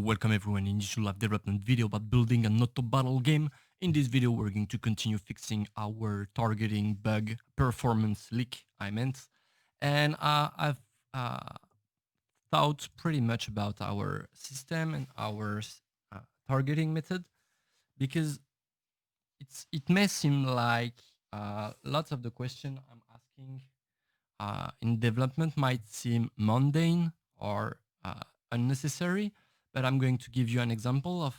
welcome everyone in this live development video about building an auto battle game. In this video, we're going to continue fixing our targeting bug performance leak, and I've uh, thought pretty much about our system and our targeting method because it may seem like lots of the question I'm asking in development might seem mundane or unnecessary, but I'm going to give you an example of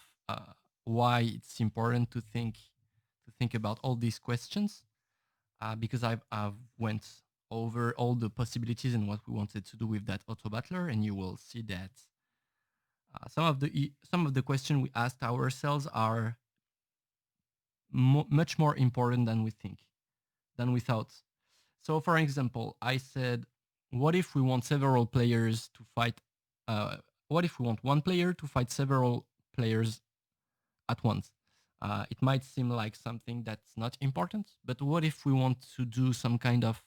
why it's important to think about all these questions because I've went over all the possibilities and what we wanted to do with that auto battler, and you will see that some of the questions we asked ourselves are much more important than we thought. So, for example, I said, what if we want several players to fight? What if we want one player to fight several players at once? It might seem like something that's not important, but what if we want to do some kind of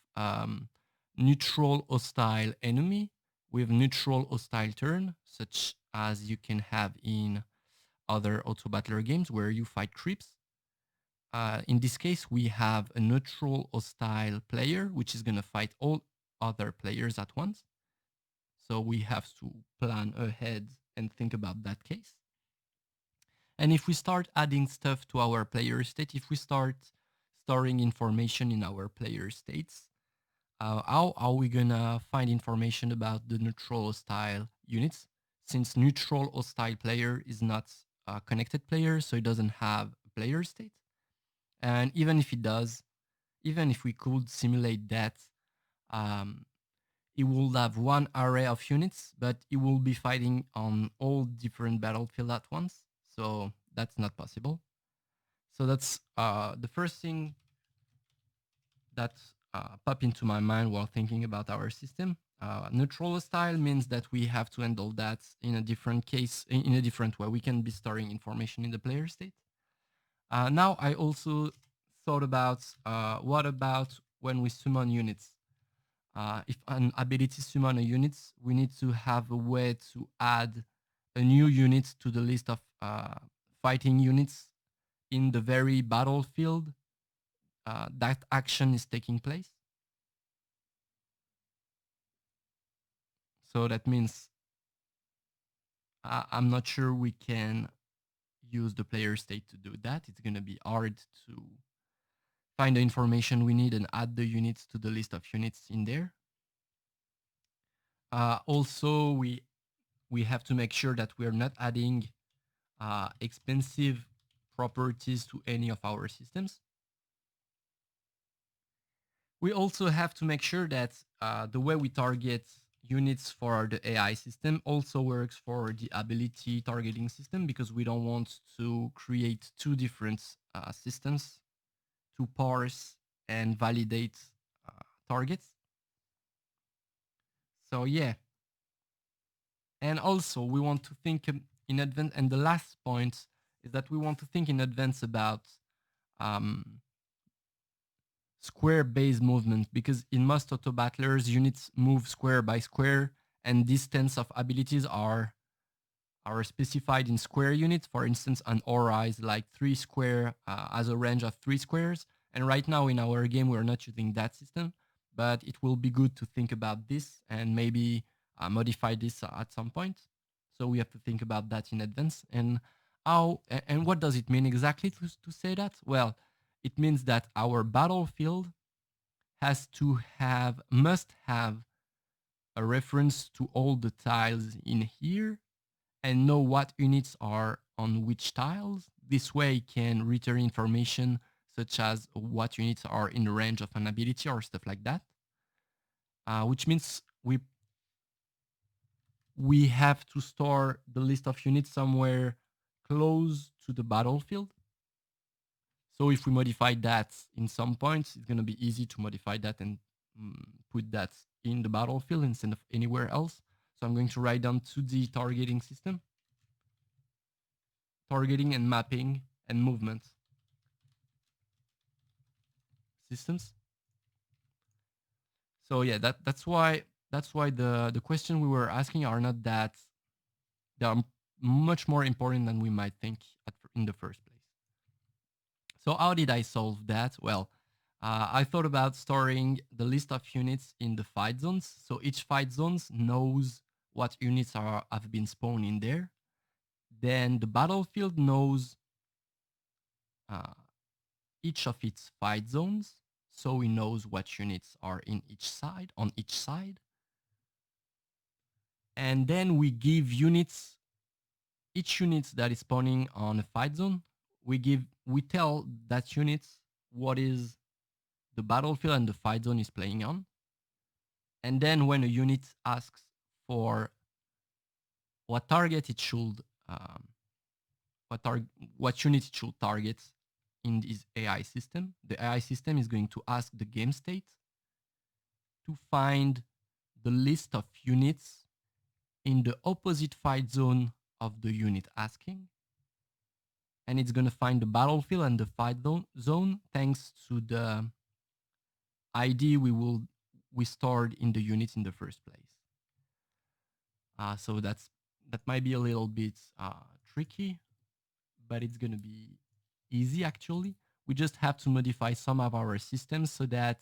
neutral hostile enemy with neutral hostile turn, such as you can have in other auto battler games where you fight creeps? In this case, we have a neutral hostile player, which is going to fight all other players at once. So we have to plan ahead and think about that case. And if we start adding stuff to our player state, if we start storing information in our player states, how are we going to find information about the neutral hostile units? Since neutral hostile player is not a connected player, so it doesn't have a player state. And even if it does, even if we could simulate that, it will have one array of units, but it will be fighting on all different battlefield at once. So that's not possible. So that's the first thing that popped into my mind while thinking about our system. Neutral hostile means that we have to handle that in a different case, in a different way. We can be storing information in the player state. Now I also thought about what about when we summon units? If an ability summon a unit, we need to have a way to add a new unit to the list of fighting units in the very battlefield that action is taking place. So that means I'm not sure we can use the player state to do that. It's going to be hard to find the information we need and add the units to the list of units in there. Also, we have to make sure that we're not adding expensive properties to any of our systems. We also have to make sure that the way we target units for the AI system also works for the ability targeting system, because we don't want to create two different systems to parse and validate targets. So yeah. And also we want to think in advance. And the last point is that we want to think in advance about square-based movement, because in most auto battlers, units move square by square, and distance of abilities are specified in square units. For instance, an aura is like 3 square, has a range of 3 squares. And right now in our game, we're not using that system, but it will be good to think about this and maybe modify this at some point. So we have to think about that in advance. And how and what does it mean exactly to say that? Well, it means that our battlefield must have a reference to all the tiles in here and know what units are on which tiles. This way it can return information such as what units are in the range of an ability or stuff like that. Which means we have to store the list of units somewhere close to the battlefield. So if we modify that in some points, it's going to be easy to modify that and put that in the battlefield instead of anywhere else. So I'm going to write down 2D targeting system, targeting and mapping and movement systems. So yeah, that's why the question we were asking are not that much more important than we might think in the first place. So how did I solve that? Well, I thought about storing the list of units in the fight zones. So each fight zones knows what units have been spawned in there. Then the battlefield knows uh, each of its fight zones, so it knows what units are in each side, on each side. And then we give units, each unit that is spawning on a fight zone, we tell that unit what is the battlefield and the fight zone is playing on. And then when a unit asks for what target it should, what unit it should target in this AI system, the AI system is going to ask the game state to find the list of units in the opposite fight zone of the unit asking. And it's going to find the battlefield and the fight zone thanks to the ID we stored in the unit in the first place. So that might be a little bit tricky, but it's going to be easy actually. We just have to modify some of our systems so that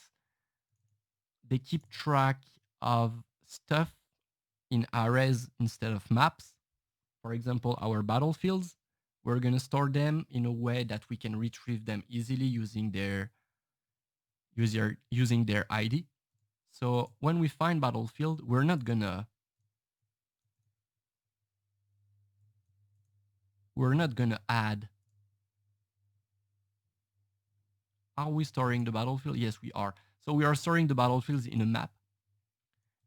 they keep track of stuff in arrays instead of maps. For example, our battlefields, we're going to store them in a way that we can retrieve them easily using their ID. So when we find battlefield, we're not gonna add. Are we storing the battlefield? Yes, we are. So we are storing the battlefields in a map,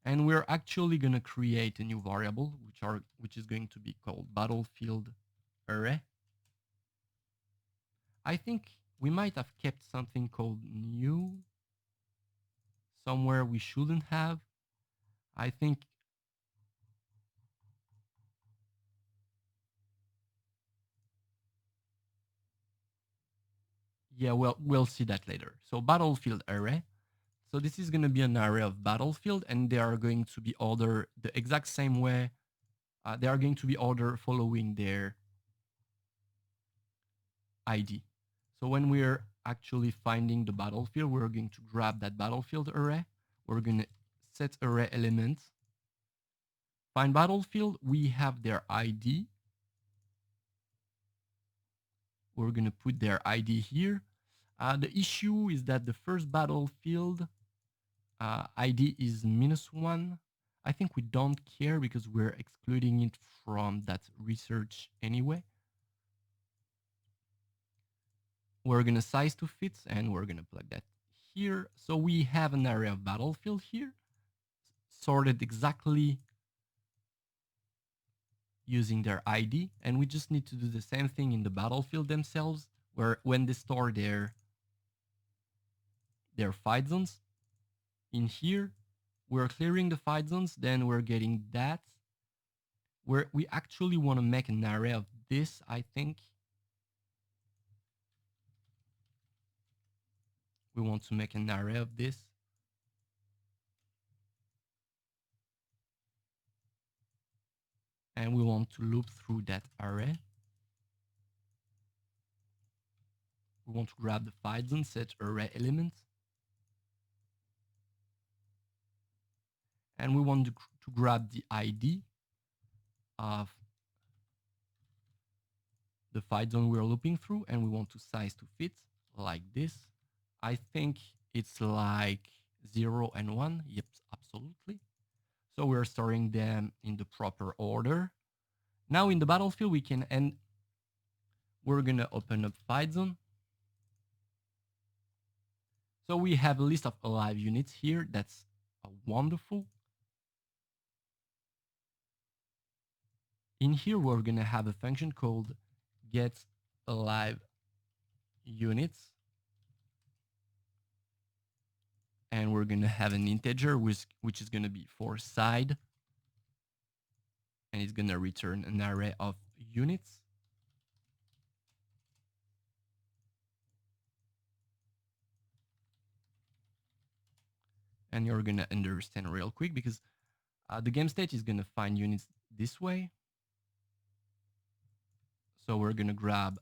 and we're actually gonna create a new variable which is going to be called battlefield array. I think we might have kept something called new somewhere we shouldn't have. I think yeah, well, we'll see that later. So battlefield array. So this is going to be an array of battlefield, and they are going to be ordered the exact same way. They are going to be ordered following their ID. So when we're actually finding the battlefield, we're going to grab that battlefield array. We're going to set array element. Find battlefield, we have their ID. We're going to put their ID here. The issue is that the first battlefield ID is -1. I think we don't care because we're excluding it from that research anyway. We're going to size to fit, and we're going to plug that here. So we have an array of battlefield here, sorted exactly using their ID. And we just need to do the same thing in the battlefield themselves, where when they store their fight zones in here, we're clearing the fight zones, then we're getting that. We actually want to make an array of this, I think. We want to make an array of this. And we want to loop through that array. We want to grab the fight zone, set array element. And we want to grab the ID of the fight zone we're looping through, and we want to size to fit like this. I think it's like 0 and 1. Yep, absolutely. So we're storing them in the proper order. Now in the battlefield, we can end. We're going to open up fight zone. So we have a list of alive units here. That's wonderful. In here, we're going to have a function called get alive units. And we're going to have an integer which is going to be for side. And it's going to return an array of units. And you're going to understand real quick because the game state is going to find units this way. So we're going to grab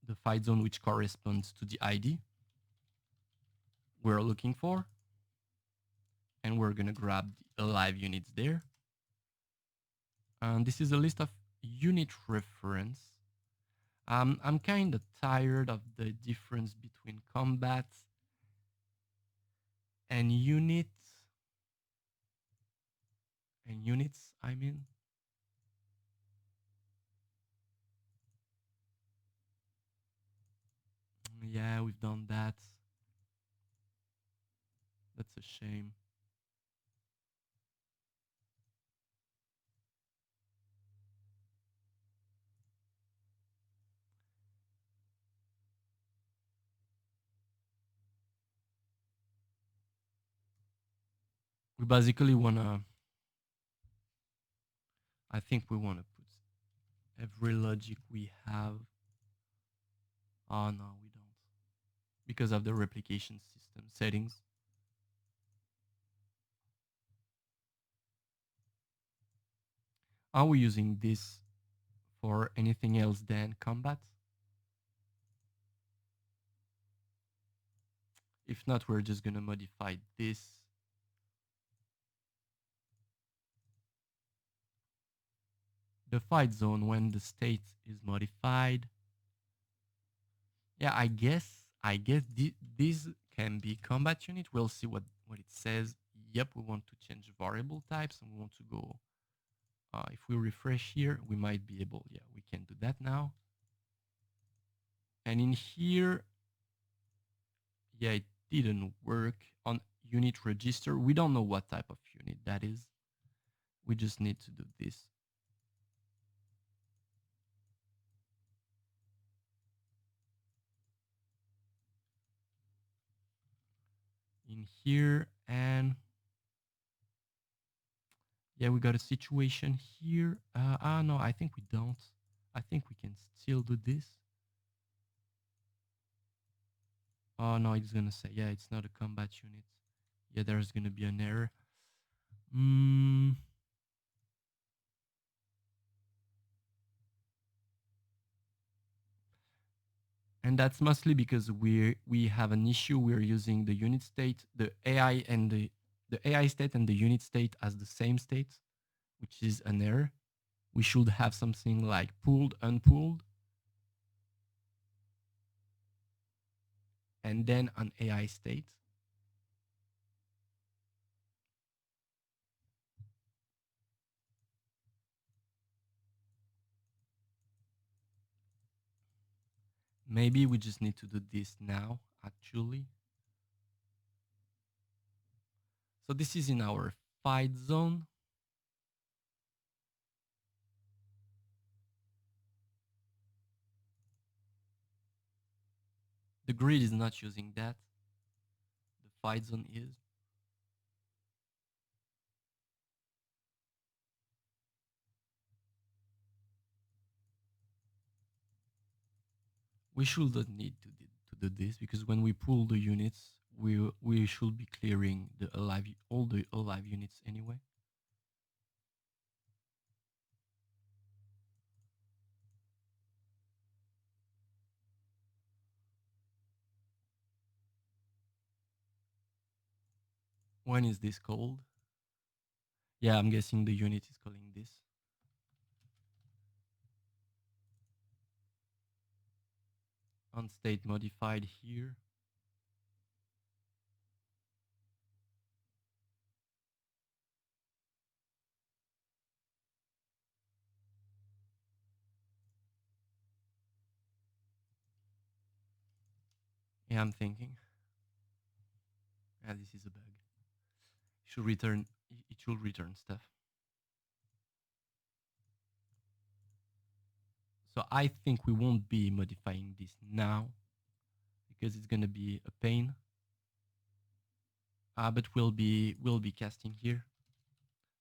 the fight zone which corresponds to the ID we're looking for. And we're going to grab the alive units there. And this is a list of unit reference. I'm kind of tired of the difference between combat and units. I mean. Yeah, we've done that. That's a shame. We basically want to, I think we want to put every logic we have. Oh, no, we don't. Because of the replication system settings. Are we using this for anything else than combat? If not, we're just going to modify this. The fight zone when the state is modified. Yeah, I guess this can be combat unit. We'll see what it says. Yep, we want to change variable types and we want to go. If we refresh here, we might be able. Yeah, we can do that now. And in here, yeah, it didn't work on unit register. We don't know what type of unit that is. We just need to do this. In here, and yeah, we got a situation here. No, I think we don't. I think we can still do this. Oh no, it's gonna say, yeah, it's not a combat unit. Yeah, there's gonna be an error. And that's mostly because we have an issue. We're using the unit state, the AI and the AI state and the unit state as the same state, which is an error. We should have something like pooled, unpooled, and then an AI state. Maybe we just need to do this now, actually. So this is in our fight zone. The grid is not using that. The fight zone is. We shouldn't need to do this because when we pull the units, we should be clearing the alive all the alive units anyway. When is this called? Yeah, I'm guessing the unit is calling this. On state modified here. Yeah, I'm thinking. Yeah, this is a bug. It should return. It should return stuff. So I think we won't be modifying this now because it's gonna be a pain. But we'll be casting here.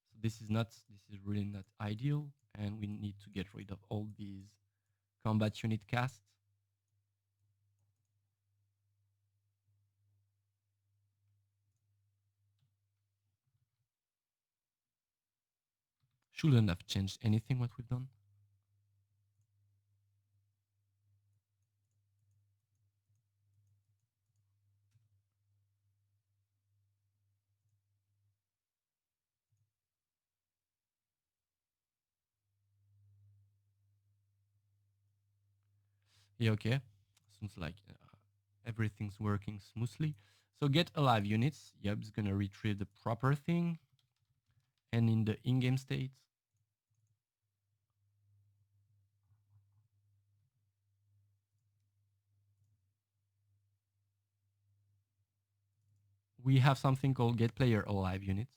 So this is really not ideal, and we need to get rid of all these combat unit casts. Shouldn't have changed anything what we've done. Yeah, okay. Seems like everything's working smoothly. So get alive units. Yep, it's gonna retrieve the proper thing. And in the in-game state, we have something called get player alive units.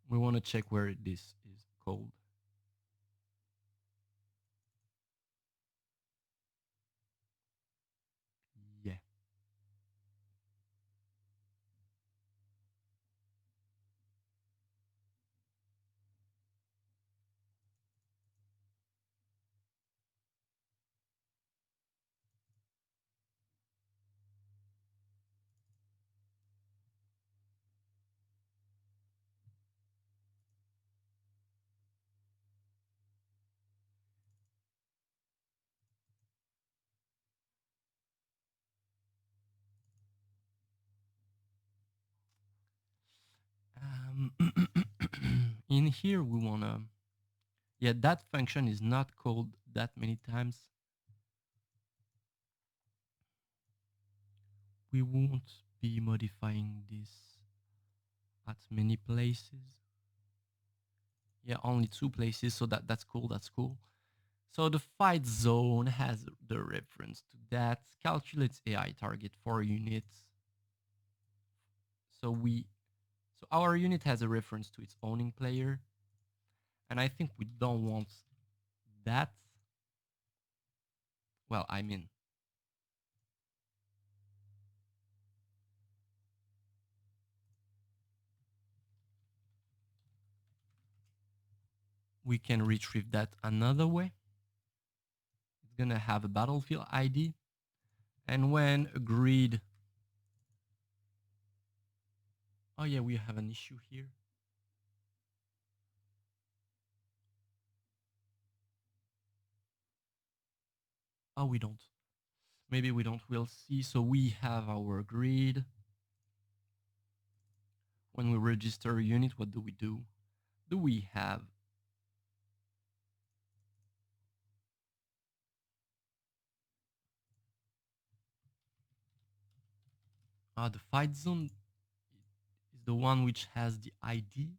We want to check where this is called. Yeah. Um, in here, we want to, yeah, that function is not called that many times. We won't be modifying this at many places. Yeah, only 2 places, so that's cool, that's cool. So the fight zone has the reference to that, calculates AI target for units. So our unit has a reference to its owning player, and I think we don't want that. Well, I mean, we can retrieve that another way. It's gonna have a battlefield ID, and when agreed, oh yeah, we have an issue here. Oh, we don't. Maybe we don't. We'll see. So we have our grid. When we register a unit, what do we do? Do we have the fight zone is the one which has the ID?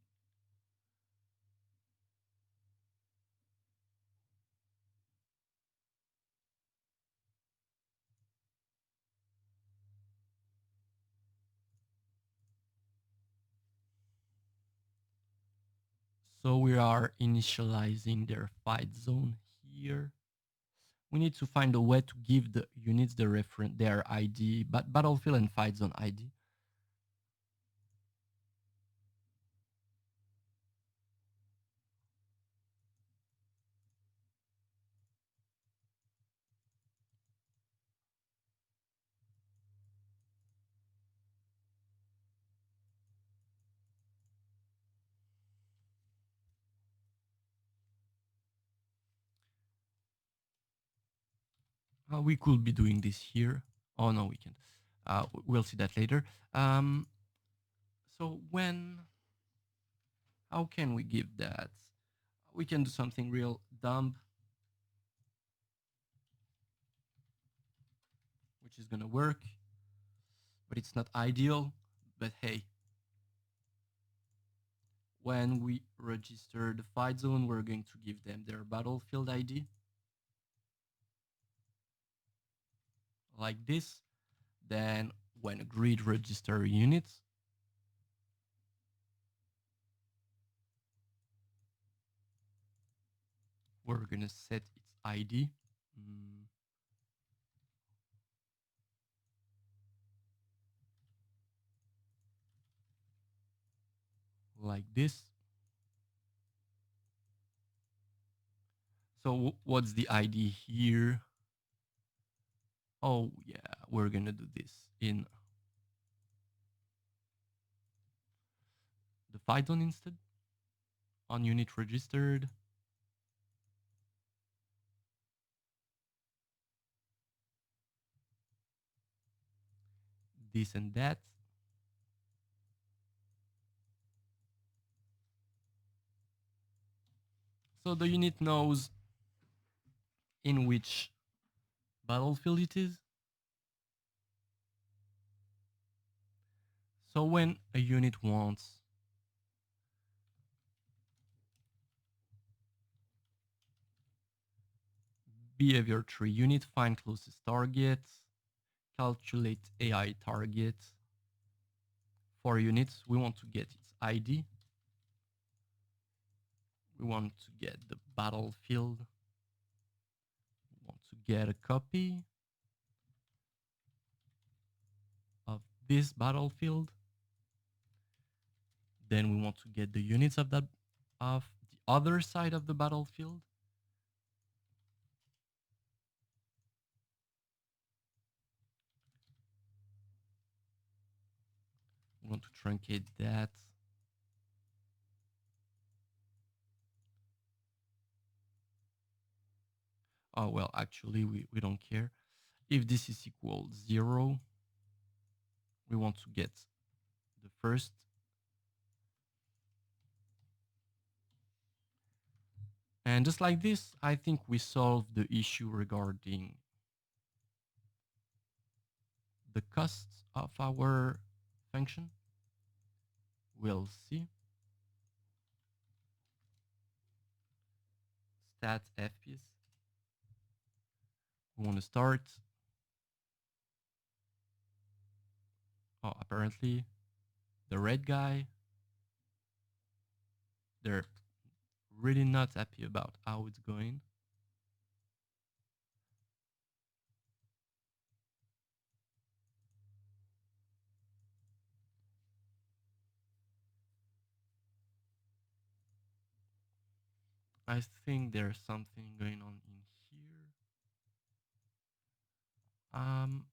So we are initializing their fight zone here. We need to find a way to give the units the reference, their ID, but battlefield and fight zone ID. We could be doing this here. Oh no, we can't. We'll see that later. So how can we give that? We can do something real dumb, which is gonna work, but it's not ideal. But hey, when we register the fight zone, we're going to give them their battlefield ID like this. Then when agreed register units, we're gonna set its ID. Mm, like this. So what's the ID here? Oh yeah, we're gonna do this in the fight zone instead. On unit registered. This and that. So the unit knows in which battlefield it is. So when a unit wants behavior tree unit, find closest target, calculate AI target. For units, we want to get its ID. We want to get the battlefield. We want to get a copy of this battlefield. Then we want to get the units of the other side of the battlefield. We want to truncate that. Oh, well, actually, we don't care. If this is equal 0, we want to get the first. And just like this, I think we solved the issue regarding the costs of our function. We'll see. Stat FPS. We want to start. Oh, apparently the red guy, they're really not happy about how it's going. I think there's something going on in here.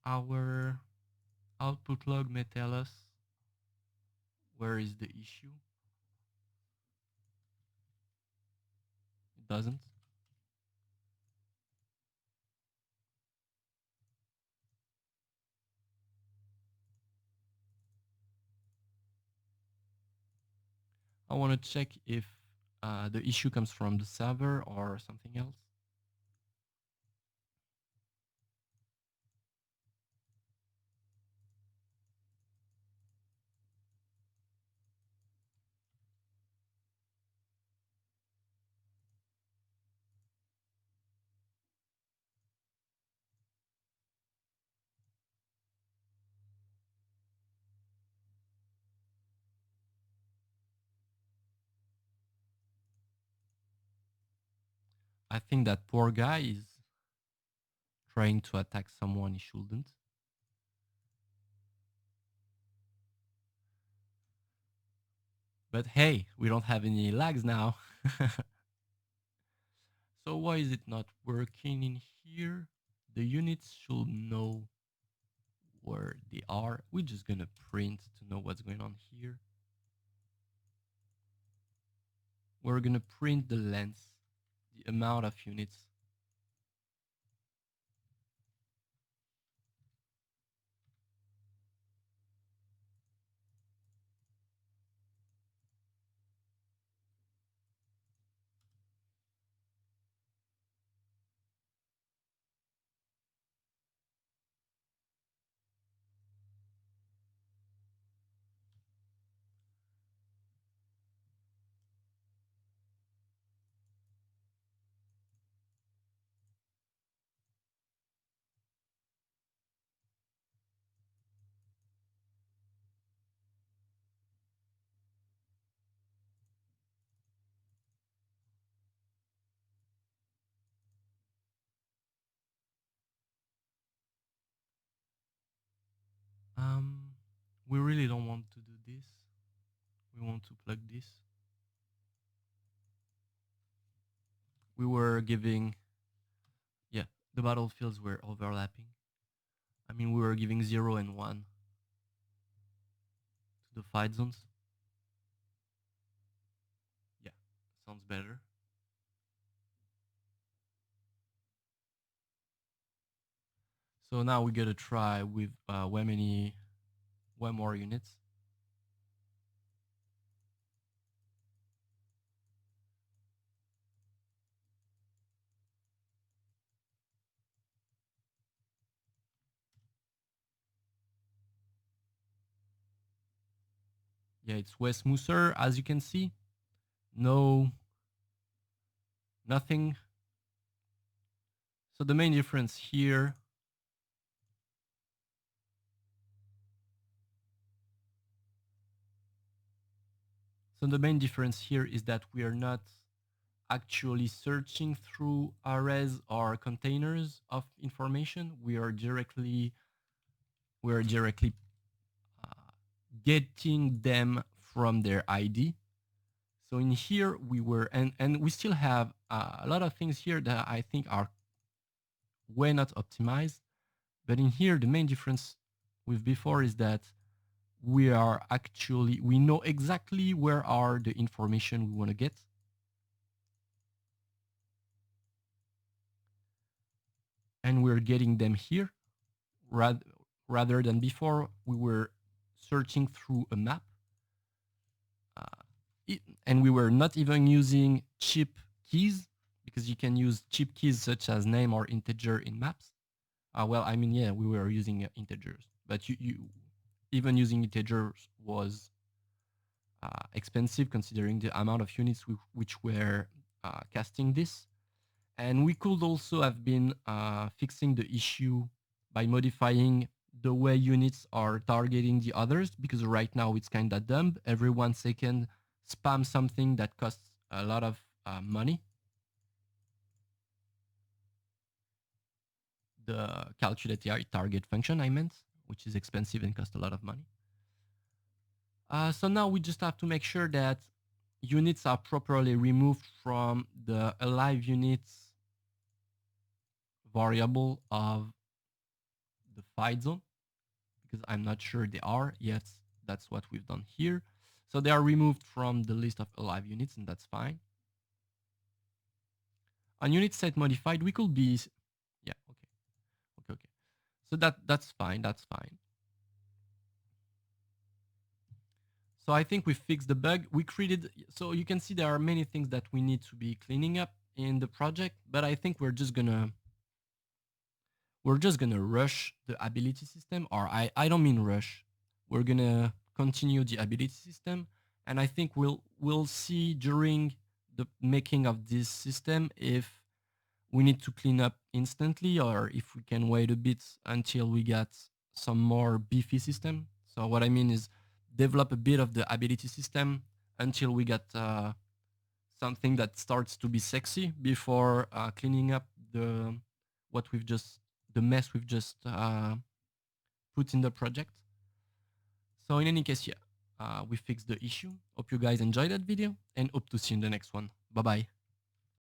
Our output log may tell us where is the issue. It doesn't. I want to check if the issue comes from the server or something else. I think that poor guy is trying to attack someone he shouldn't. But hey, we don't have any lags now. So why is it not working in here? The units should know where they are. We're just gonna print to know what's going on here. We're gonna print the length, the amount of units. We really don't want to do this. We want to plug this. We were giving, yeah, the battlefields were overlapping. I mean, we were giving 0 and 1 to the fight zones. Yeah, sounds better. So now we gotta try with one more units. Yeah, it's way smoother, as you can see. Nothing. So the main difference here, is that we are not actually searching through arrays or containers of information. We are directly getting them from their ID. So in here we were, and we still have a lot of things here that I think are way not optimized. But in here, the main difference with before is that we know exactly where are the information we want to get. And we're getting them here rather than before we were searching through a map. And we were not even using cheap keys, because you can use cheap keys such as name or integer in maps. Well, I mean, yeah, we were using integers, but you even using integers was expensive considering the amount of units which were casting this. And we could also have been fixing the issue by modifying the way units are targeting the others, because right now it's kind of dumb. Every 1 second, spam something that costs a lot of money. The calculate target function I meant, which is expensive and costs a lot of money. So now we just have to make sure that units are properly removed from the alive units variable of the fight zone, because I'm not sure they are yet. That's what we've done here. So they are removed from the list of alive units, and that's fine. On unit set modified, we could be, yeah, okay. So that's fine. So I think we fixed the bug. We created, so you can see there are many things that we need to be cleaning up in the project, but I think we're just gonna rush the ability system, or I don't mean rush. We're gonna continue the ability system, and I think we'll see during the making of this system if we need to clean up instantly or if we can wait a bit until we get some more beefy system. So what I mean is develop a bit of the ability system until we get something that starts to be sexy before cleaning up the mess we've just put in the project. So in any case, yeah, we fixed the issue. Hope you guys enjoyed that video and hope to see you in the next one. Bye bye.